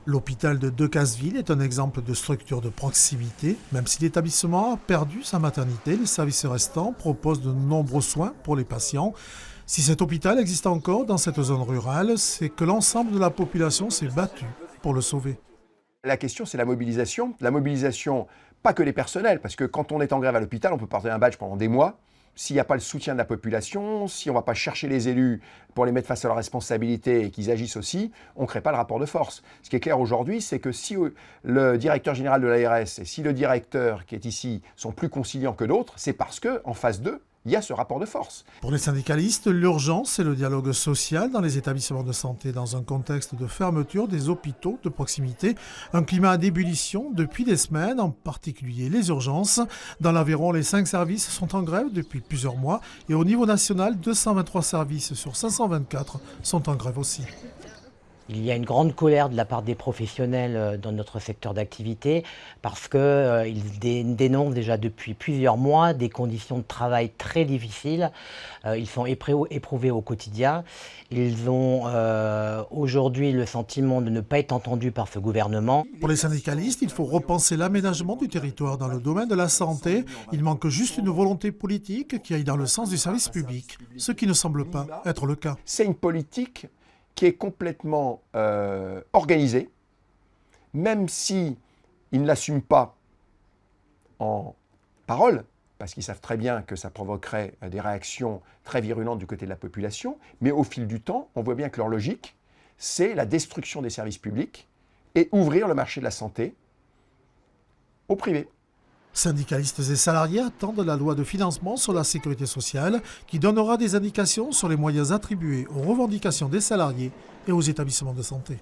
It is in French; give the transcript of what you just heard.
L'hôpital de Decazeville est un exemple de structure de proximité. Même si l'établissement a perdu sa maternité, les services restants proposent de nombreux soins pour les patients. Si cet hôpital existe encore dans cette zone rurale, c'est que l'ensemble de la population s'est battue pour le sauver. La question, c'est la mobilisation. La mobilisation, pas que les personnels, parce que quand on est en grève à l'hôpital, on peut porter un badge pendant des mois. S'il n'y a pas le soutien de la population, si on ne va pas chercher les élus pour les mettre face à leurs responsabilités et qu'ils agissent aussi, on ne crée pas le rapport de force. Ce qui est clair aujourd'hui, c'est que si le directeur général de l'ARS et si le directeur qui est ici sont plus conciliants que d'autres, c'est parce qu'en face d'eux, il y a ce rapport de force. Pour les syndicalistes, l'urgence, c'est le dialogue social dans les établissements de santé dans un contexte de fermeture des hôpitaux de proximité. Un climat d'ébullition depuis des semaines, en particulier les urgences. Dans l'Aveyron, les 5 services sont en grève depuis plusieurs mois et au niveau national, 223 services sur 524 sont en grève aussi. Il y a une grande colère de la part des professionnels dans notre secteur d'activité parce qu'ils dénoncent déjà depuis plusieurs mois des conditions de travail très difficiles. Ils sont éprouvés au quotidien. Ils ont aujourd'hui le sentiment de ne pas être entendus par ce gouvernement. Pour les syndicalistes, il faut repenser l'aménagement du territoire dans le domaine de la santé. Il manque juste une volonté politique qui aille dans le sens du service public, ce qui ne semble pas être le cas. C'est une politique qui est complètement organisée, même si ils ne l'assument pas en parole, parce qu'ils savent très bien que ça provoquerait des réactions très virulentes du côté de la population, mais au fil du temps, on voit bien que leur logique, c'est la destruction des services publics et ouvrir le marché de la santé au privé. Syndicalistes et salariés attendent la loi de financement sur la sécurité sociale qui donnera des indications sur les moyens attribués aux revendications des salariés et aux établissements de santé.